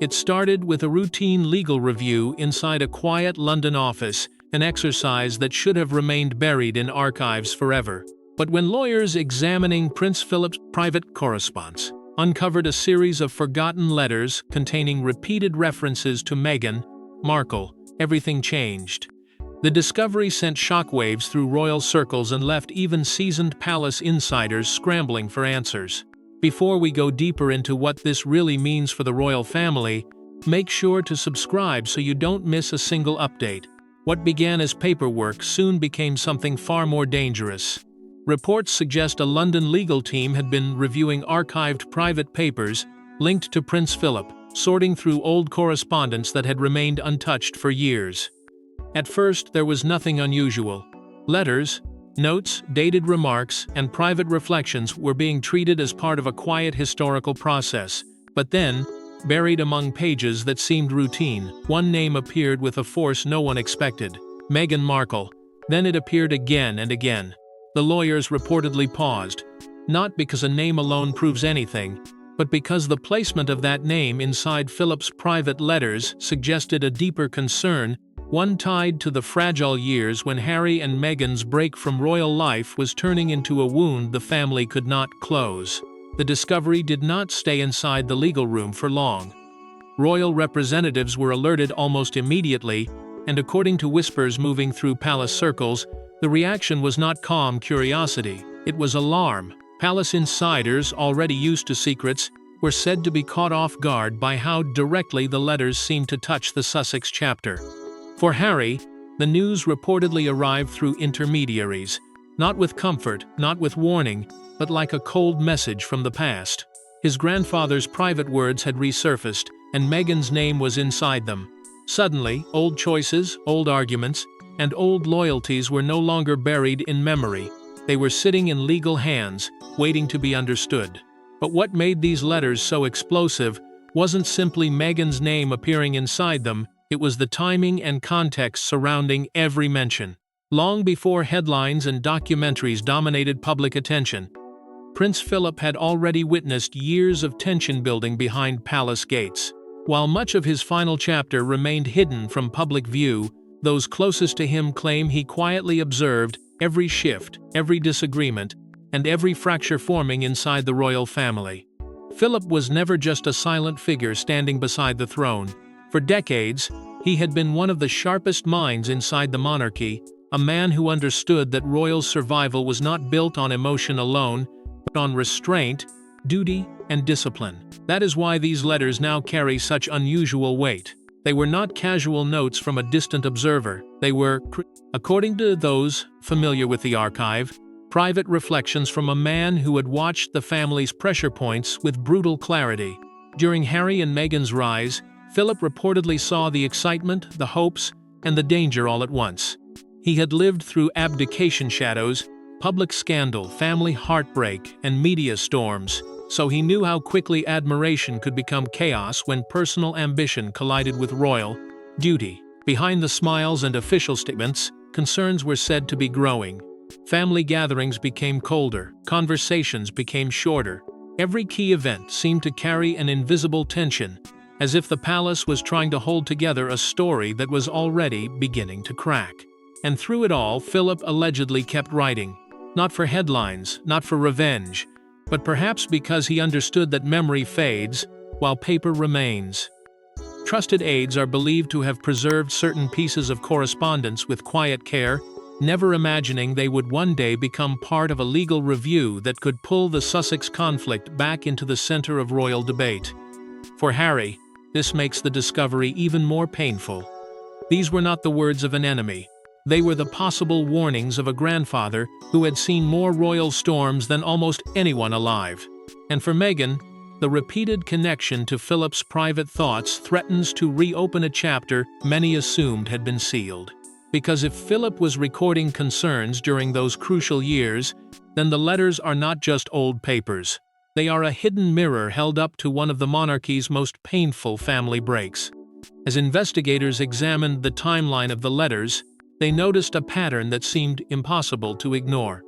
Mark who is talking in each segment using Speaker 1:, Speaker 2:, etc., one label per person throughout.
Speaker 1: It started with a routine legal review inside a quiet London office, an exercise that should have remained buried in archives forever. But when lawyers examining Prince Philip's private correspondence uncovered a series of forgotten letters containing repeated references to Meghan Markle, everything changed. The discovery sent shockwaves through royal circles and left even seasoned palace insiders scrambling for answers. Before we go deeper into what this really means for the royal family, make sure to subscribe so you don't miss a single update. What began as paperwork soon became something far more dangerous. Reports suggest a London legal team had been reviewing archived private papers linked to Prince Philip, sorting through old correspondence that had remained untouched for years. At first, there was nothing unusual. Letters, notes, dated remarks, and private reflections were being treated as part of a quiet historical process. But then, buried among pages that seemed routine, one name appeared with a force no one expected: Meghan Markle. Then it appeared again and again. The lawyers reportedly paused, not because a name alone proves anything, but because the placement of that name inside Philip's private letters suggested a deeper concern, one tied to the fragile years when Harry and Meghan's break from royal life was turning into a wound the family could not close. The discovery did not stay inside the legal room for long. Royal representatives were alerted almost immediately, and according to whispers moving through palace circles, the reaction was not calm curiosity, it was alarm. Palace insiders, already used to secrets, were said to be caught off guard by how directly the letters seemed to touch the Sussex chapter. For Harry, the news reportedly arrived through intermediaries, not with comfort, not with warning, but like a cold message from the past. His grandfather's private words had resurfaced, and Meghan's name was inside them. Suddenly, old choices, old arguments, and old loyalties were no longer buried in memory. They were sitting in legal hands, waiting to be understood. But what made these letters so explosive wasn't simply Meghan's name appearing inside them, it was the timing and context surrounding every mention. Long before headlines and documentaries dominated public attention, Prince Philip had already witnessed years of tension building behind palace gates. While much of his final chapter remained hidden from public view, those closest to him claim he quietly observed every shift, every disagreement, and every fracture forming inside the royal family. Philip was never just a silent figure standing beside the throne. For decades, he had been one of the sharpest minds inside the monarchy, a man who understood that royal survival was not built on emotion alone, but on restraint, duty, and discipline. That is why these letters now carry such unusual weight. They were not casual notes from a distant observer. They were, according to those familiar with the archive, private reflections from a man who had watched the family's pressure points with brutal clarity. During Harry and Meghan's rise, Philip reportedly saw the excitement, the hopes, and the danger all at once. He had lived through abdication shadows, public scandal, family heartbreak, and media storms, so he knew how quickly admiration could become chaos when personal ambition collided with royal duty. Behind the smiles and official statements, concerns were said to be growing. Family gatherings became colder, conversations became shorter. Every key event seemed to carry an invisible tension, as if the palace was trying to hold together a story that was already beginning to crack. And through it all, Philip allegedly kept writing. Not for headlines, not for revenge, but perhaps because he understood that memory fades, while paper remains. Trusted aides are believed to have preserved certain pieces of correspondence with quiet care, never imagining they would one day become part of a legal review that could pull the Sussex conflict back into the center of royal debate. For Harry, this makes the discovery even more painful. These were not the words of an enemy. They were the possible warnings of a grandfather who had seen more royal storms than almost anyone alive. And for Meghan, the repeated connection to Philip's private thoughts threatens to reopen a chapter many assumed had been sealed. Because if Philip was recording concerns during those crucial years, then the letters are not just old papers. They are a hidden mirror held up to one of the monarchy's most painful family breaks. As investigators examined the timeline of the letters, they noticed a pattern that seemed impossible to ignore.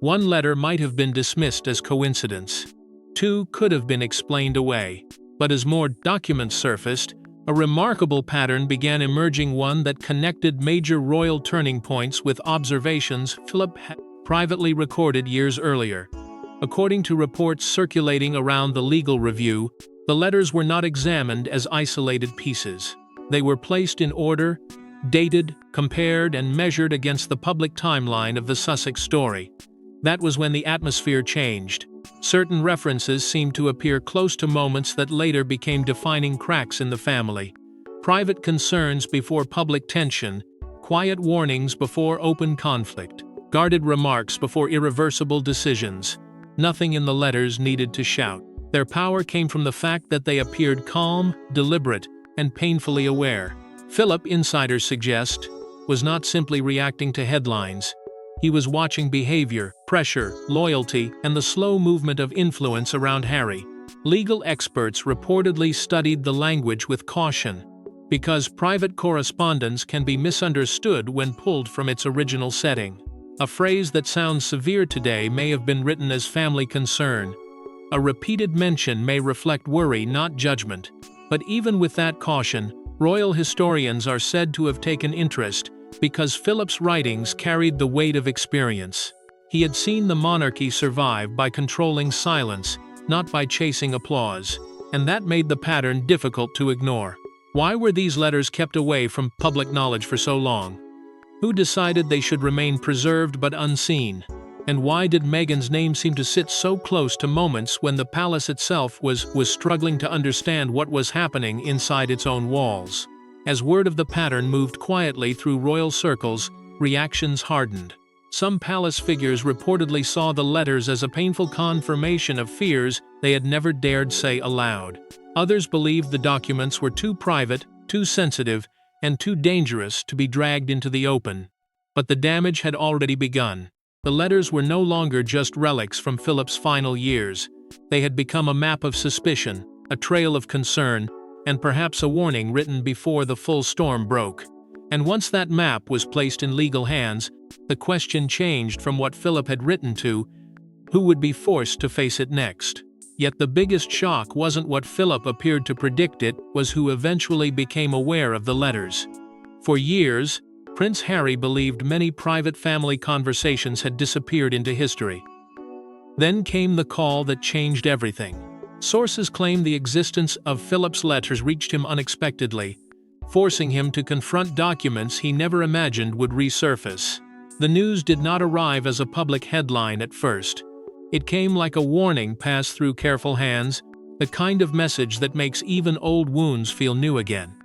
Speaker 1: One letter might have been dismissed as coincidence. Two could have been explained away. But as more documents surfaced, a remarkable pattern began emerging, one that connected major royal turning points with observations Philip had privately recorded years earlier. According to reports circulating around the legal review, the letters were not examined as isolated pieces. They were placed in order, dated, compared, and measured against the public timeline of the Sussex story. That was when the atmosphere changed. Certain references seemed to appear close to moments that later became defining cracks in the family. Private concerns before public tension, quiet warnings before open conflict, guarded remarks before irreversible decisions. Nothing in the letters needed to shout. Their power came from the fact that they appeared calm, deliberate, and painfully aware. Philip, insiders suggest, was not simply reacting to headlines. He was watching behavior, pressure, loyalty, and the slow movement of influence around Harry. Legal experts reportedly studied the language with caution, because private correspondence can be misunderstood when pulled from its original setting. A phrase that sounds severe today may have been written as family concern. A repeated mention may reflect worry, not judgment. But even with that caution, royal historians are said to have taken interest, because Philip's writings carried the weight of experience. He had seen the monarchy survive by controlling silence, not by chasing applause, and that made the pattern difficult to ignore. Why were these letters kept away from public knowledge for so long? Who decided they should remain preserved but unseen? And why did Meghan's name seem to sit so close to moments when the palace itself was struggling to understand what was happening inside its own walls? As word of the pattern moved quietly through royal circles, reactions hardened. Some palace figures reportedly saw the letters as a painful confirmation of fears they had never dared say aloud. Others believed the documents were too private, too sensitive, and too dangerous to be dragged into the open. But the damage had already begun. The letters were no longer just relics from Philip's final years. They had become a map of suspicion, a trail of concern, and perhaps a warning written before the full storm broke. And once that map was placed in legal hands, the question changed from what Philip had written to who would be forced to face it next. Yet the biggest shock wasn't what Philip appeared to predict, it was who eventually became aware of the letters. For years, Prince Harry believed many private family conversations had disappeared into history. Then came the call that changed everything. Sources claim the existence of Philip's letters reached him unexpectedly, forcing him to confront documents he never imagined would resurface. The news did not arrive as a public headline at first. It came like a warning passed through careful hands, the kind of message that makes even old wounds feel new again.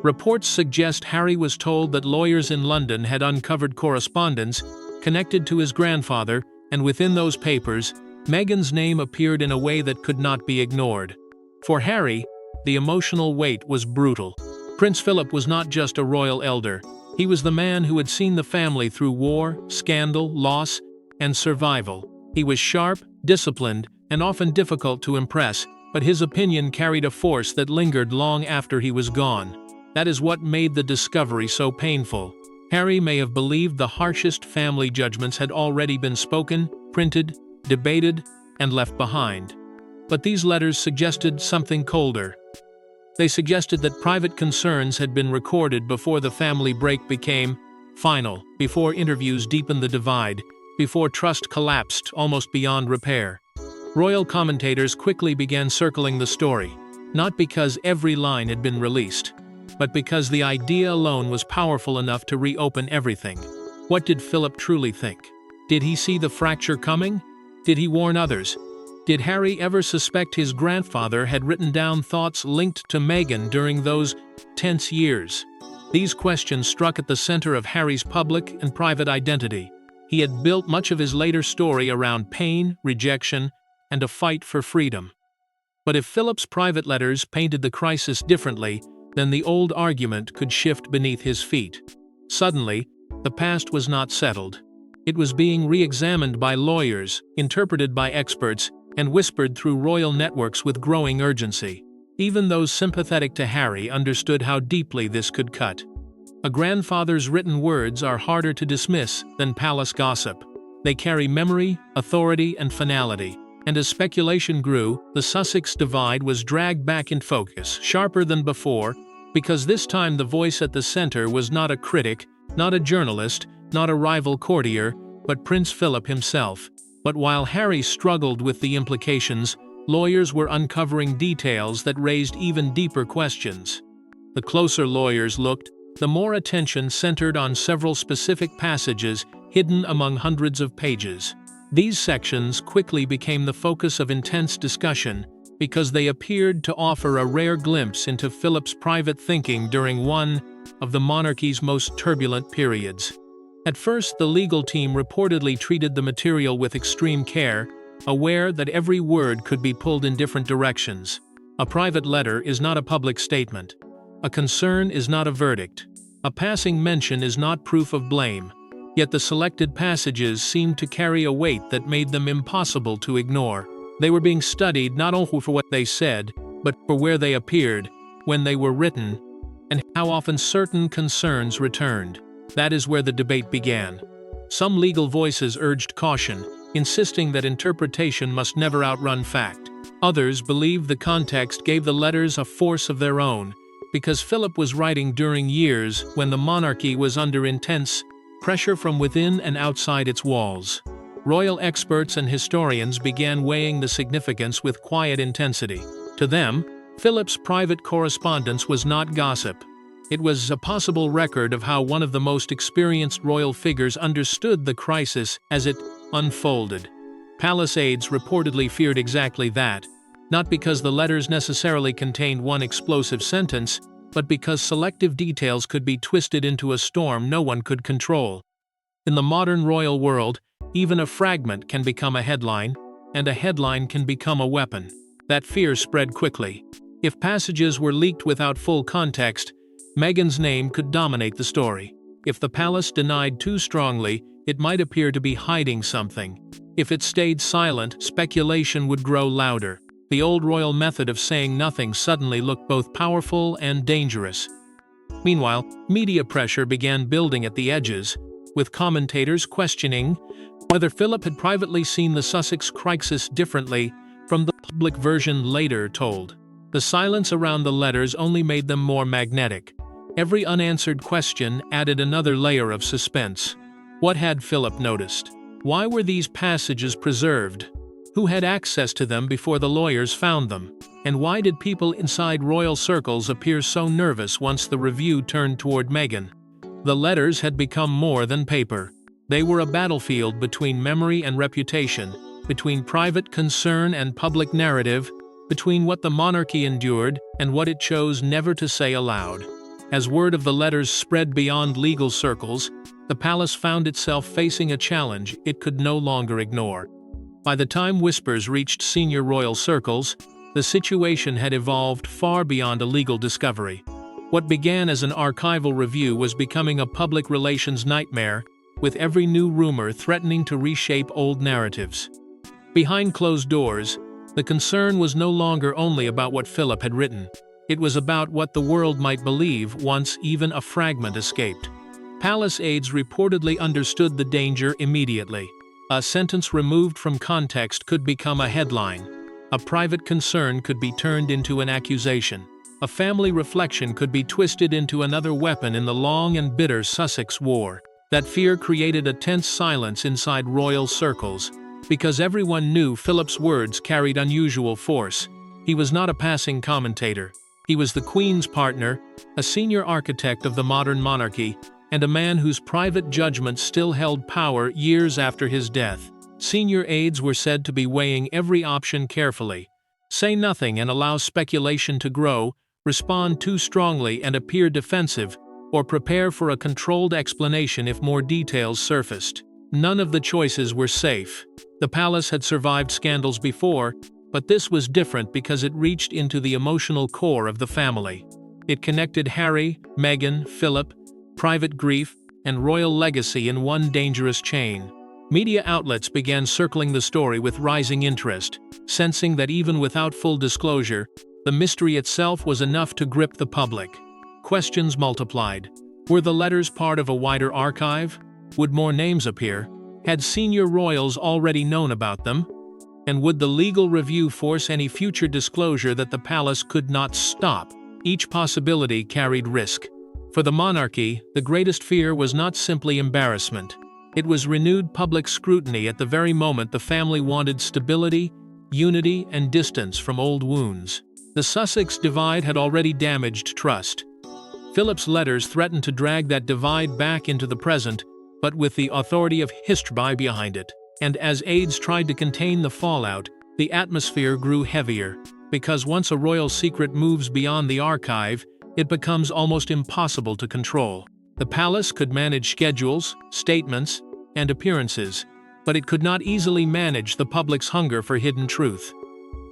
Speaker 1: Reports suggest Harry was told that lawyers in London had uncovered correspondence connected to his grandfather, and within those papers, Meghan's name appeared in a way that could not be ignored. For Harry, the emotional weight was brutal. Prince Philip was not just a royal elder. He was the man who had seen the family through war, scandal, loss, and survival. He was sharp, disciplined, and often difficult to impress, but his opinion carried a force that lingered long after he was gone. That is what made the discovery so painful. Harry may have believed the harshest family judgments had already been spoken, printed, debated, and left behind. But these letters suggested something colder. They suggested that private concerns had been recorded before the family break became final, before interviews deepened the divide, before trust collapsed almost beyond repair. Royal commentators quickly began circling the story, not because every line had been released, but because the idea alone was powerful enough to reopen everything. What did Philip truly think? Did he see the fracture coming? Did he warn others? Did Harry ever suspect his grandfather had written down thoughts linked to Meghan during those tense years? These questions struck at the center of Harry's public and private identity. He had built much of his later story around pain, rejection, and a fight for freedom. But if Philip's private letters painted the crisis differently, then the old argument could shift beneath his feet. Suddenly, the past was not settled. It was being re-examined by lawyers, interpreted by experts, and whispered through royal networks with growing urgency. Even those sympathetic to Harry understood how deeply this could cut. A grandfather's written words are harder to dismiss than palace gossip. They carry memory, authority, and finality. And as speculation grew, the Sussex divide was dragged back in focus, sharper than before, because this time the voice at the center was not a critic, not a journalist, not a rival courtier, but Prince Philip himself. But while Harry struggled with the implications, lawyers were uncovering details that raised even deeper questions. The closer lawyers looked, the more attention centered on several specific passages hidden among hundreds of pages. These sections quickly became the focus of intense discussion because they appeared to offer a rare glimpse into Philip's private thinking during one of the monarchy's most turbulent periods. At first, the legal team reportedly treated the material with extreme care, aware that every word could be pulled in different directions. A private letter is not a public statement. A concern is not a verdict. A passing mention is not proof of blame. Yet the selected passages seemed to carry a weight that made them impossible to ignore. They were being studied not only for what they said, but for where they appeared, when they were written, and how often certain concerns returned. That is where the debate began. Some legal voices urged caution, insisting that interpretation must never outrun fact. Others believed the context gave the letters a force of their own, because Philip was writing during years when the monarchy was under intense pressure from within and outside its walls. Royal experts and historians began weighing the significance with quiet intensity. To them, Philip's private correspondence was not gossip. It was a possible record of how one of the most experienced royal figures understood the crisis as it unfolded. Palace aides reportedly feared exactly that, not because the letters necessarily contained one explosive sentence, but because selective details could be twisted into a storm no one could control. In the modern royal world, even a fragment can become a headline, and a headline can become a weapon. That fear spread quickly. If passages were leaked without full context, Meghan's name could dominate the story. If the palace denied too strongly, it might appear to be hiding something. If it stayed silent, speculation would grow louder. The old royal method of saying nothing suddenly looked both powerful and dangerous. Meanwhile, media pressure began building at the edges, with commentators questioning whether Philip had privately seen the Sussex crisis differently from the public version later told. The silence around the letters only made them more magnetic. Every unanswered question added another layer of suspense. What had Philip noticed? Why were these passages preserved? Who had access to them before the lawyers found them? And why did people inside royal circles appear so nervous once the review turned toward Meghan? The letters had become more than paper. They were a battlefield between memory and reputation, between private concern and public narrative, between what the monarchy endured and what it chose never to say aloud. As word of the letters spread beyond legal circles, the palace found itself facing a challenge it could no longer ignore. By the time whispers reached senior royal circles, the situation had evolved far beyond a legal discovery. What began as an archival review was becoming a public relations nightmare, with every new rumor threatening to reshape old narratives. Behind closed doors, the concern was no longer only about what Philip had written. It was about what the world might believe once even a fragment escaped. Palace aides reportedly understood the danger immediately. A sentence removed from context could become a headline. A private concern could be turned into an accusation. A family reflection could be twisted into another weapon in the long and bitter Sussex War. That fear created a tense silence inside royal circles, because everyone knew Philip's words carried unusual force. He was not a passing commentator. He was the Queen's partner, a senior architect of the modern monarchy, and a man whose private judgment still held power years after his death. Senior aides were said to be weighing every option carefully. Say nothing and allow speculation to grow, respond too strongly and appear defensive, or prepare for a controlled explanation if more details surfaced. None of the choices were safe. The palace had survived scandals before, but this was different because it reached into the emotional core of the family. It connected Harry, Meghan, Philip, private grief, and royal legacy in one dangerous chain. Media outlets began circling the story with rising interest, sensing that even without full disclosure, the mystery itself was enough to grip the public. Questions multiplied. Were the letters part of a wider archive? Would more names appear? Had senior royals already known about them? And would the legal review force any future disclosure that the palace could not stop? Each possibility carried risk. For the monarchy, the greatest fear was not simply embarrassment. It was renewed public scrutiny at the very moment the family wanted stability, unity, and distance from old wounds. The Sussex divide had already damaged trust. Philip's letters threatened to drag that divide back into the present, but with the authority of history behind it. And as aides tried to contain the fallout, the atmosphere grew heavier, because once a royal secret moves beyond the archive, it becomes almost impossible to control. The palace could manage schedules, statements, and appearances, but it could not easily manage the public's hunger for hidden truth.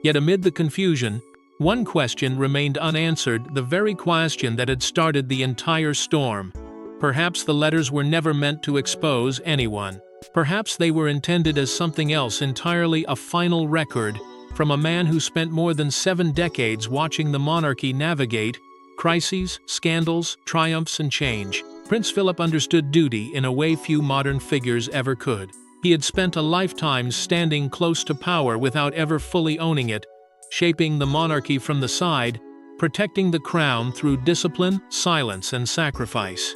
Speaker 1: Yet amid the confusion, one question remained unanswered, the very question that had started the entire storm. Perhaps the letters were never meant to expose anyone. Perhaps they were intended as something else entirely, a final record from a man who spent more than 7 decades watching the monarchy navigate crises, scandals, triumphs, and change. Prince Philip understood duty in a way few modern figures ever could. He had spent a lifetime standing close to power without ever fully owning it, shaping the monarchy from the side, protecting the crown through discipline, silence, and sacrifice.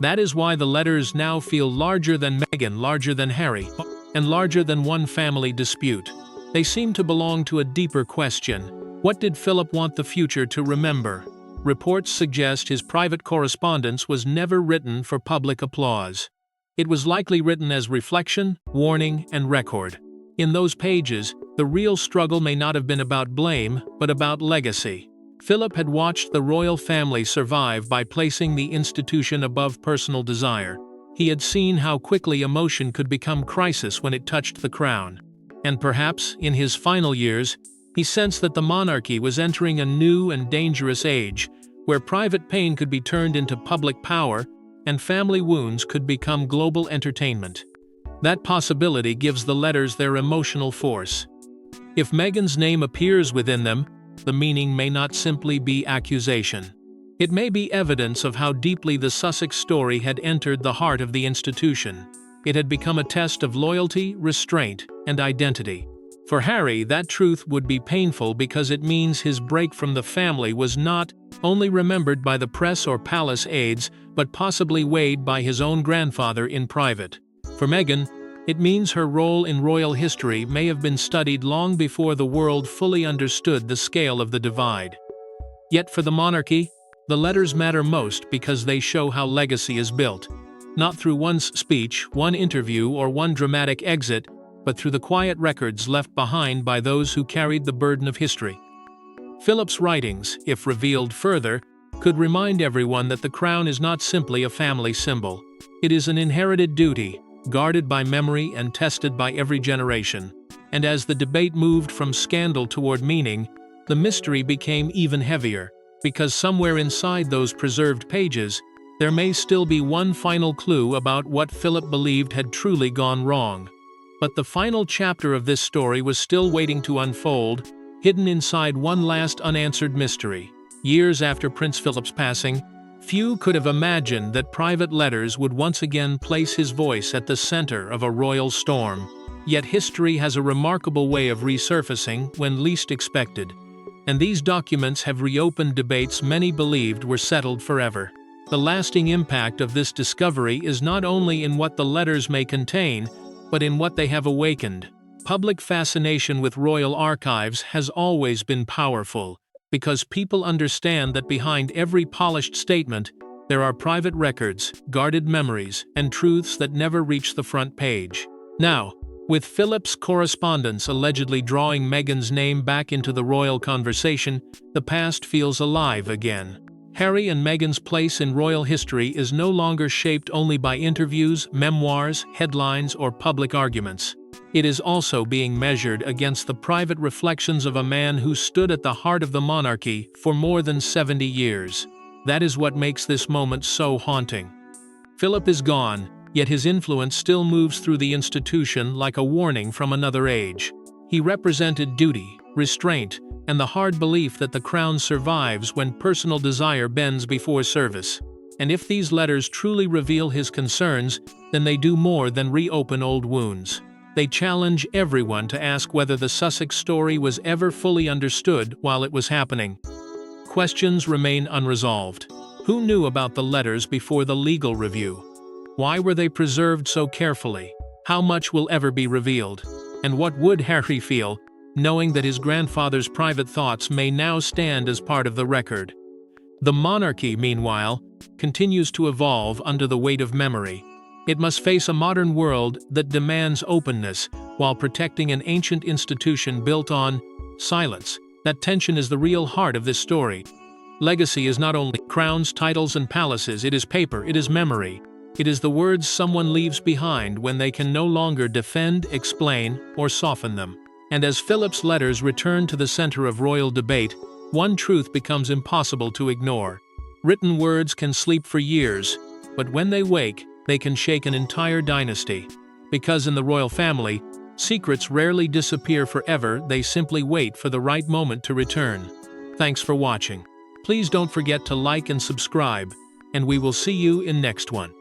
Speaker 1: That is why the letters now feel larger than Meghan, larger than Harry, and larger than one family dispute. They seem to belong to a deeper question. What did Philip want the future to remember? Reports suggest his private correspondence was never written for public applause. It was likely written as reflection, warning, and record. In those pages, the real struggle may not have been about blame, but about legacy. Philip had watched the royal family survive by placing the institution above personal desire. He had seen how quickly emotion could become crisis when it touched the crown. And perhaps, in his final years, he sensed that the monarchy was entering a new and dangerous age, where private pain could be turned into public power, and family wounds could become global entertainment. That possibility gives the letters their emotional force. If Meghan's name appears within them, the meaning may not simply be accusation. It may be evidence of how deeply the Sussex story had entered the heart of the institution. It had become a test of loyalty, restraint, and identity. For Harry, that truth would be painful because it means his break from the family was not only remembered by the press or palace aides, but possibly weighed by his own grandfather in private. For Meghan, it means her role in royal history may have been studied long before the world fully understood the scale of the divide. Yet for the monarchy, the letters matter most because they show how legacy is built. Not through one speech, one interview, or one dramatic exit, but through the quiet records left behind by those who carried the burden of history. Philip's writings, if revealed further, could remind everyone that the crown is not simply a family symbol. It is an inherited duty, guarded by memory and tested by every generation. And as the debate moved from scandal toward meaning, the mystery became even heavier, because somewhere inside those preserved pages, there may still be one final clue about what Philip believed had truly gone wrong. But the final chapter of this story was still waiting to unfold, hidden inside one last unanswered mystery. Years after Prince Philip's passing, few could have imagined that private letters would once again place his voice at the center of a royal storm. Yet history has a remarkable way of resurfacing when least expected. And these documents have reopened debates many believed were settled forever. The lasting impact of this discovery is not only in what the letters may contain, but in what they have awakened. Public fascination with royal archives has always been powerful, because people understand that behind every polished statement, there are private records, guarded memories, and truths that never reach the front page. Now, with Philip's correspondence allegedly drawing Meghan's name back into the royal conversation, the past feels alive again. Harry and Meghan's place in royal history is no longer shaped only by interviews, memoirs, headlines, or public arguments. It is also being measured against the private reflections of a man who stood at the heart of the monarchy for more than 70 years. That is what makes this moment so haunting. Philip is gone, yet his influence still moves through the institution like a warning from another age. He represented duty, restraint, and the hard belief that the crown survives when personal desire bends before service. And if these letters truly reveal his concerns, then they do more than reopen old wounds. They challenge everyone to ask whether the Sussex story was ever fully understood while it was happening. Questions remain unresolved. Who knew about the letters before the legal review? Why were they preserved so carefully? How much will ever be revealed? And what would Harry feel, knowing that his grandfather's private thoughts may now stand as part of the record? The monarchy, meanwhile, continues to evolve under the weight of memory. It must face a modern world that demands openness while protecting an ancient institution built on silence. That tension is the real heart of this story. Legacy is not only crowns, titles, and palaces, it is paper, it is memory. It is the words someone leaves behind when they can no longer defend, explain, or soften them. And as Philip's letters return to the center of royal debate, one truth becomes impossible to ignore. Written words can sleep for years, but when they wake, they can shake an entire dynasty. Because in the royal family, secrets rarely disappear forever, they simply wait for the right moment to return. Thanks for watching. Please don't forget to like and subscribe, and we will see you in next one.